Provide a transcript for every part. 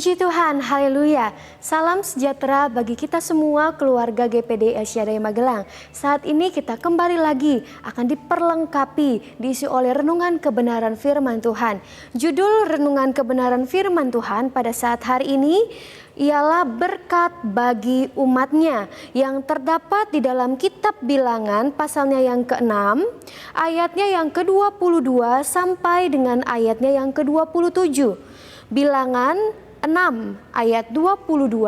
Puji Tuhan, haleluya. Salam sejahtera bagi kita semua keluarga GPD El Shaddai Magelang. Saat ini kita kembali lagi akan diperlengkapi, diisi oleh renungan kebenaran firman Tuhan. Judul renungan kebenaran firman Tuhan pada saat hari ini ialah berkat bagi umatnya yang terdapat di dalam kitab Bilangan pasalnya yang ke-6, ayatnya yang ke-22 sampai dengan ayatnya yang ke-27. Bilangan 6 ayat 22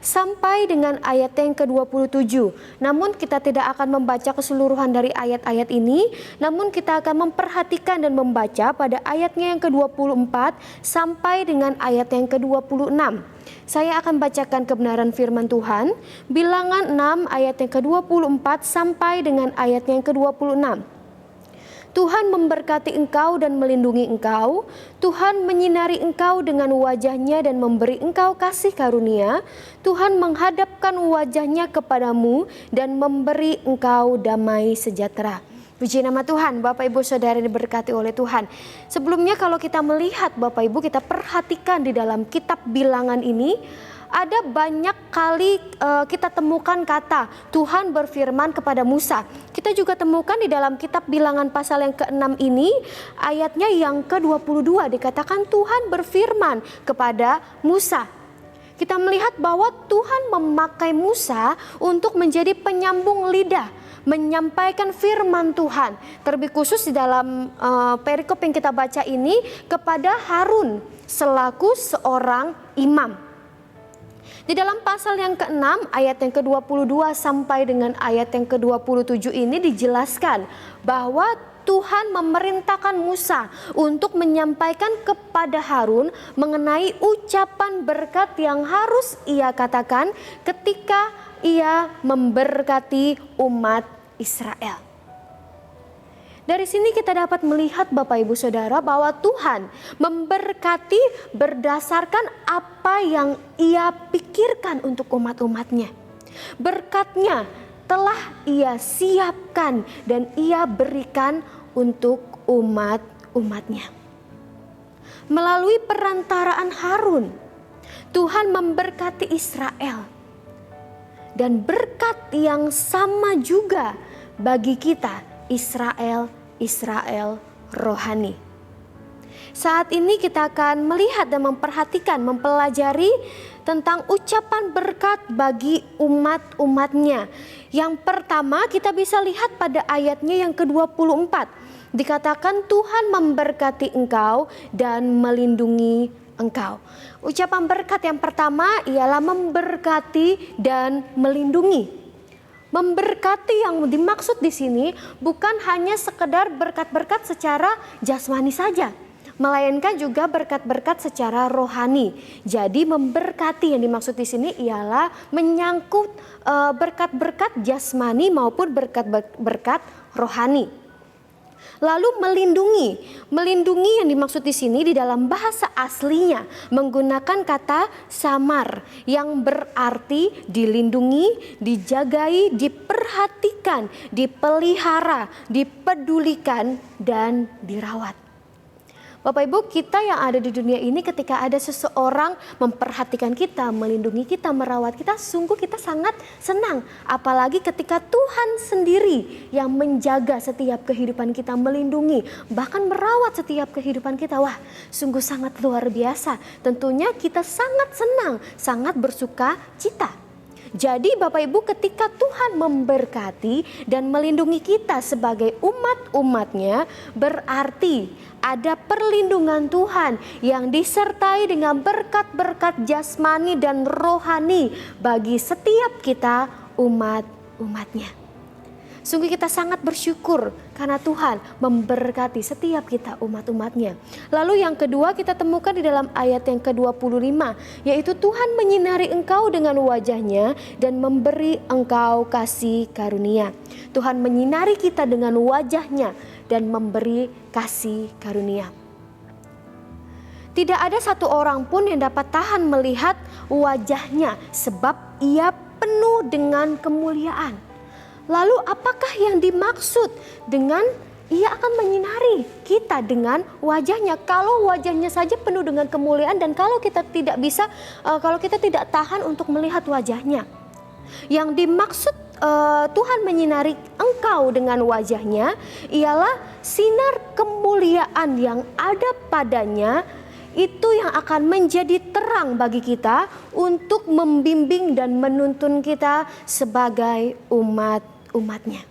sampai dengan ayat yang ke-27. Namun kita tidak akan membaca keseluruhan dari ayat-ayat ini, namun kita akan memperhatikan dan membaca pada ayatnya yang ke-24 sampai dengan ayat yang ke-26. Saya akan bacakan kebenaran firman Tuhan, Bilangan 6 ayat yang ke-24 sampai dengan ayat yang ke-26. Tuhan memberkati engkau dan melindungi engkau. Tuhan menyinari engkau dengan wajahnya dan memberi engkau kasih karunia. Tuhan menghadapkan wajahnya kepadamu dan memberi engkau damai sejahtera. Puji nama Tuhan. Bapak Ibu Saudara diberkati oleh Tuhan. Sebelumnya kalau kita melihat Bapak Ibu, kita perhatikan di dalam kitab Bilangan ini ada banyak kali kita temukan kata Tuhan berfirman kepada Musa. Kita juga temukan di dalam kitab Bilangan pasal yang ke-6 ini, ayatnya yang ke-22 dikatakan Tuhan berfirman kepada Musa. Kita melihat bahwa Tuhan memakai Musa untuk menjadi penyambung lidah, menyampaikan firman Tuhan. Terlebih khusus di dalam perikop yang kita baca ini kepada Harun selaku seorang imam. Di dalam pasal yang ke-6 ayat yang ke-22 sampai dengan ayat yang ke-27 ini dijelaskan bahwa Tuhan memerintahkan Musa untuk menyampaikan kepada Harun mengenai ucapan berkat yang harus ia katakan ketika ia memberkati umat Israel. Dari sini kita dapat melihat Bapak Ibu Saudara bahwa Tuhan memberkati berdasarkan apa yang ia pikirkan untuk umat-umatnya. Berkatnya telah ia siapkan dan ia berikan untuk umat-umatnya. Melalui perantaraan Harun, Tuhan memberkati Israel. Dan berkat yang sama juga bagi kita, Israel rohani. Saat ini kita akan melihat dan memperhatikan, mempelajari tentang ucapan berkat bagi umat-umatnya. Yang pertama kita bisa lihat pada ayatnya yang ke-24. Dikatakan Tuhan memberkati engkau dan melindungi engkau. Ucapan berkat yang pertama ialah memberkati dan melindungi. Memberkati yang dimaksud di sini bukan hanya sekedar berkat-berkat secara jasmani saja, melainkan juga berkat-berkat secara rohani. Jadi memberkati yang dimaksud di sini ialah menyangkut berkat-berkat jasmani maupun berkat-berkat rohani. Lalu melindungi yang dimaksud di sini di dalam bahasa aslinya menggunakan kata samar yang berarti dilindungi, dijagai, diperhatikan, dipelihara, dipedulikan dan dirawat. Bapak Ibu, kita yang ada di dunia ini ketika ada seseorang memperhatikan kita, melindungi kita, merawat kita, sungguh kita sangat senang. Apalagi ketika Tuhan sendiri yang menjaga setiap kehidupan kita, melindungi, bahkan merawat setiap kehidupan kita. Wah, sungguh sangat luar biasa. Tentunya kita sangat senang, sangat bersuka cita. Jadi Bapak Ibu, ketika Tuhan memberkati dan melindungi kita sebagai umat-umatnya, berarti ada perlindungan Tuhan yang disertai dengan berkat-berkat jasmani dan rohani bagi setiap kita umat-umatnya. Sungguh kita sangat bersyukur karena Tuhan memberkati setiap kita umat-umatnya. Lalu yang kedua kita temukan di dalam ayat yang ke-25, yaitu Tuhan menyinari engkau dengan wajahnya dan memberi engkau kasih karunia. Tuhan menyinari kita dengan wajahnya dan memberi kasih karunia. Tidak ada satu orang pun yang dapat tahan melihat wajahnya sebab ia penuh dengan kemuliaan. Lalu apakah yang dimaksud dengan Ia akan menyinari kita dengan wajahnya. Kalau wajahnya saja penuh dengan kemuliaan dan kalau kita tidak bisa, kalau kita tidak tahan untuk melihat wajahnya. Yang dimaksud Tuhan menyinari engkau dengan wajahnya ialah sinar kemuliaan yang ada padanya, itu yang akan menjadi terang bagi kita untuk membimbing dan menuntun kita sebagai umat-umatnya.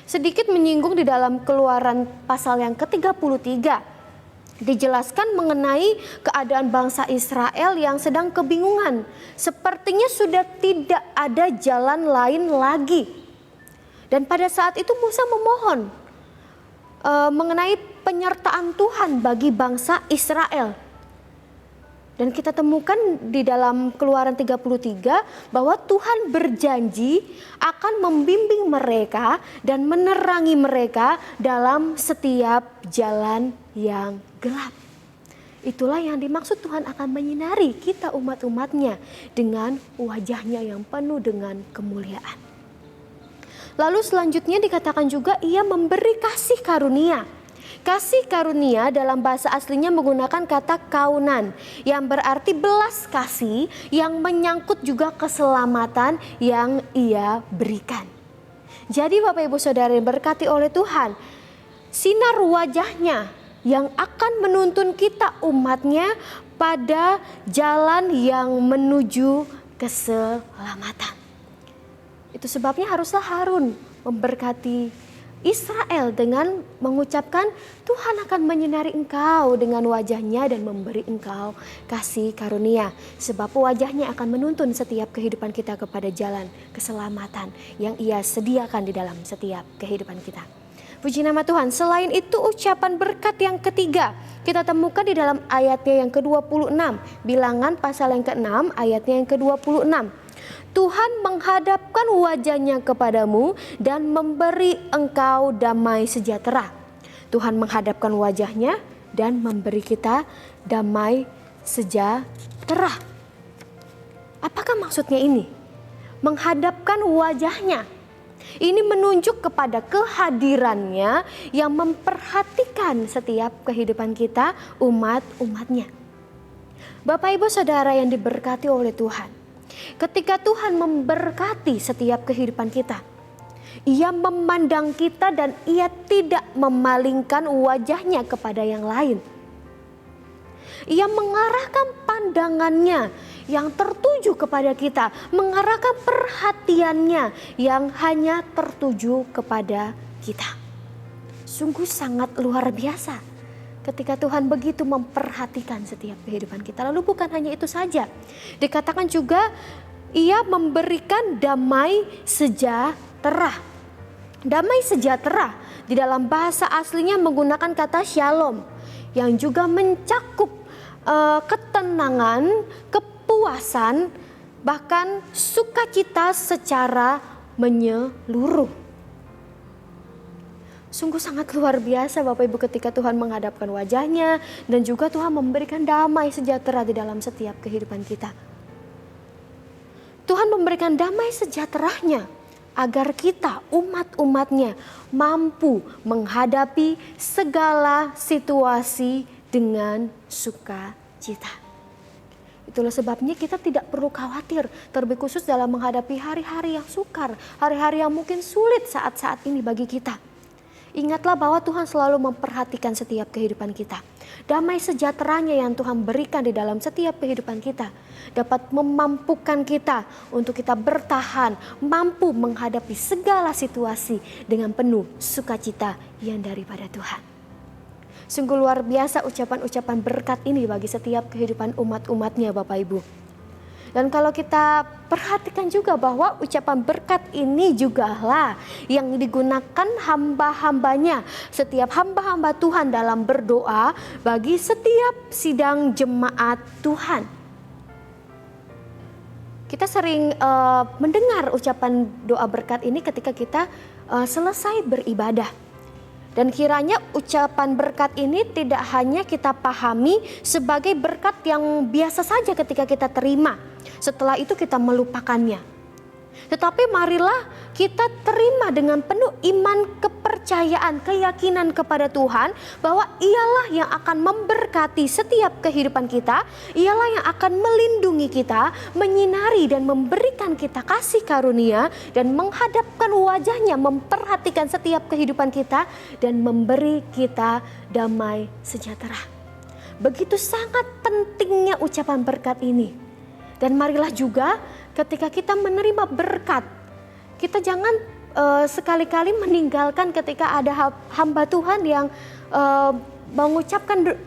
Sedikit menyinggung di dalam Keluaran pasal yang ke-33. Dijelaskan mengenai keadaan bangsa Israel yang sedang kebingungan. Sepertinya sudah tidak ada jalan lain lagi. Dan pada saat itu Musa memohon mengenai penyertaan Tuhan bagi bangsa Israel. Dan kita temukan di dalam Keluaran 33 bahwa Tuhan berjanji akan membimbing mereka dan menerangi mereka dalam setiap jalan yang gelap. Itulah yang dimaksud Tuhan akan menyinari kita umat-umatnya dengan wajahnya yang penuh dengan kemuliaan. Lalu selanjutnya dikatakan juga ia memberi kasih karunia. Kasih karunia dalam bahasa aslinya menggunakan kata kaunan yang berarti belas kasih yang menyangkut juga keselamatan yang ia berikan. Jadi Bapak Ibu Saudara yang berkati oleh Tuhan, sinar wajahnya yang akan menuntun kita umatnya pada jalan yang menuju keselamatan. Itu sebabnya haruslah Harun memberkati Israel dengan mengucapkan Tuhan akan menyinari engkau dengan wajahnya dan memberi engkau kasih karunia. Sebab wajahnya akan menuntun setiap kehidupan kita kepada jalan keselamatan yang ia sediakan di dalam setiap kehidupan kita. Puji nama Tuhan. Selain itu ucapan berkat yang ketiga kita temukan di dalam ayatnya yang ke-26. Bilangan pasal yang ke-6 ayatnya yang ke-26. Tuhan menghadapkan wajahnya kepadamu dan memberi engkau damai sejahtera. Tuhan menghadapkan wajahnya dan memberi kita damai sejahtera. Apakah maksudnya ini? Menghadapkan wajahnya. Ini menunjuk kepada kehadirannya yang memperhatikan setiap kehidupan kita umat-umatnya. Bapak Ibu Saudara yang diberkati oleh Tuhan. Ketika Tuhan memberkati setiap kehidupan kita, ia memandang kita dan ia tidak memalingkan wajahnya kepada yang lain. Ia mengarahkan pandangannya yang tertuju kepada kita, mengarahkan perhatiannya yang hanya tertuju kepada kita. Sungguh sangat luar biasa ketika Tuhan begitu memperhatikan setiap kehidupan kita. Lalu bukan hanya itu saja, dikatakan juga ia memberikan damai sejahtera. Damai sejahtera di dalam bahasa aslinya menggunakan kata shalom yang juga mencakup ketenangan, kepuasan, bahkan sukacita secara menyeluruh. Sungguh sangat luar biasa Bapak Ibu ketika Tuhan menghadapkan wajahnya dan juga Tuhan memberikan damai sejahtera di dalam setiap kehidupan kita. Tuhan memberikan damai sejahteranya agar kita umat-umatnya mampu menghadapi segala situasi dengan sukacita. Itulah sebabnya kita tidak perlu khawatir, terlebih khusus dalam menghadapi hari-hari yang sukar, hari-hari yang mungkin sulit saat-saat ini bagi kita. Ingatlah bahwa Tuhan selalu memperhatikan setiap kehidupan kita. Damai sejahteranya yang Tuhan berikan di dalam setiap kehidupan kita dapat memampukan kita untuk kita bertahan, mampu menghadapi segala situasi dengan penuh sukacita yang daripada Tuhan. Sungguh luar biasa ucapan-ucapan berkat ini bagi setiap kehidupan umat-umatnya Bapak Ibu. Dan kalau kita perhatikan juga bahwa ucapan berkat ini jugalah yang digunakan hamba-hambanya, setiap hamba-hamba Tuhan dalam berdoa bagi setiap sidang jemaat Tuhan. Kita sering mendengar ucapan doa berkat ini ketika kita selesai beribadah. Dan kiranya ucapan berkat ini tidak hanya kita pahami sebagai berkat yang biasa saja ketika kita terima. Setelah itu kita melupakannya. Tetapi marilah kita terima dengan penuh iman kepercayaan kepercayaan, keyakinan kepada Tuhan bahwa ialah yang akan memberkati setiap kehidupan kita, ialah yang akan melindungi kita, menyinari dan memberikan kita kasih karunia, dan menghadapkan wajahnya, memperhatikan setiap kehidupan kita, dan memberi kita damai sejahtera. Begitu sangat pentingnya ucapan berkat ini. Dan marilah juga ketika kita menerima berkat, kita jangan sekali-kali meninggalkan ketika ada hamba Tuhan yang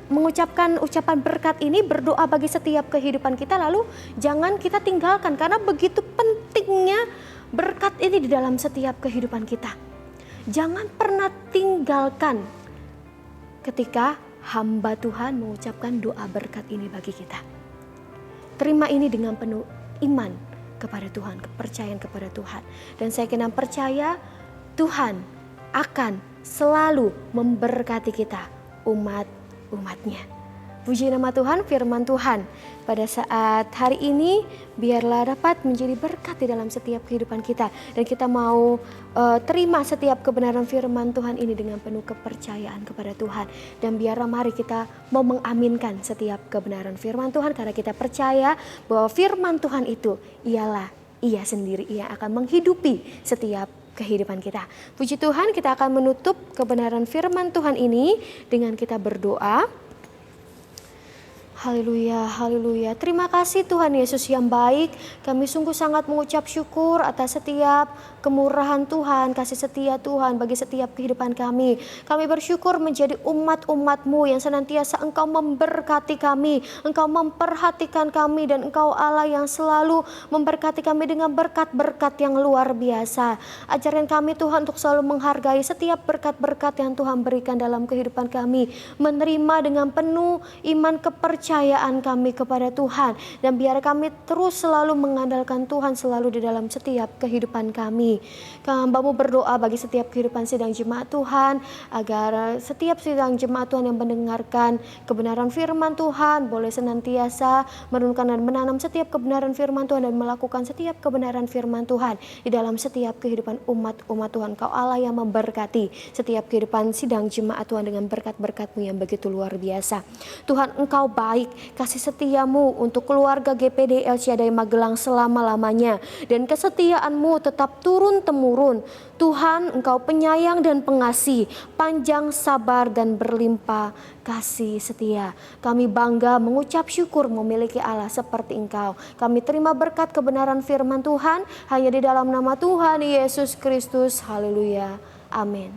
mengucapkan ucapan berkat ini, berdoa bagi setiap kehidupan kita, lalu jangan kita tinggalkan karena begitu pentingnya berkat ini di dalam setiap kehidupan kita. Jangan pernah tinggalkan ketika hamba Tuhan mengucapkan doa berkat ini bagi kita. Terima ini dengan penuh iman kepada Tuhan, kepercayaan kepada Tuhan. Dan saya kena percaya Tuhan akan selalu memberkati kita, umat-umatnya. Puji nama Tuhan, firman Tuhan pada saat hari ini biarlah dapat menjadi berkat di dalam setiap kehidupan kita. Dan kita mau terima setiap kebenaran firman Tuhan ini dengan penuh kepercayaan kepada Tuhan. Dan biarlah mari kita mau mengaminkan setiap kebenaran firman Tuhan, karena kita percaya bahwa firman Tuhan itu ialah Ia sendiri, Ia akan menghidupi setiap kehidupan kita. Puji Tuhan, kita akan menutup kebenaran firman Tuhan ini dengan kita berdoa. Haleluya, haleluya. Terima kasih Tuhan Yesus yang baik. Kami sungguh sangat mengucap syukur atas setiap kemurahan Tuhan, kasih setia Tuhan bagi setiap kehidupan kami. Kami bersyukur menjadi umat-umat-Mu yang senantiasa Engkau memberkati kami, Engkau memperhatikan kami, dan Engkau Allah yang selalu memberkati kami dengan berkat-berkat yang luar biasa. Ajarkan kami Tuhan untuk selalu menghargai setiap berkat-berkat yang Tuhan berikan dalam kehidupan kami. Menerima dengan penuh iman kepercayaan kami kepada Tuhan, dan biar kami terus selalu mengandalkan Tuhan selalu di dalam setiap kehidupan kami. Hamba-Mu berdoa bagi setiap kehidupan sidang jemaat Tuhan, agar setiap sidang jemaat Tuhan yang mendengarkan kebenaran firman Tuhan boleh senantiasa merenungkan dan menanam setiap kebenaran firman Tuhan dan melakukan setiap kebenaran firman Tuhan di dalam setiap kehidupan umat-umat Tuhan. Kau Allah yang memberkati setiap kehidupan sidang jemaat Tuhan dengan berkat-berkat-Mu yang begitu luar biasa. Tuhan, Engkau baik, kasih setia-Mu untuk keluarga GPD El Shaddai Magelang selama-lamanya, dan kesetiaan-Mu tetap turun-temurun. Tuhan, Engkau penyayang dan pengasih, panjang sabar dan berlimpah kasih setia. Kami bangga mengucap syukur memiliki Allah seperti Engkau. Kami terima berkat kebenaran firman Tuhan hanya di dalam nama Tuhan Yesus Kristus. Haleluya. Amin.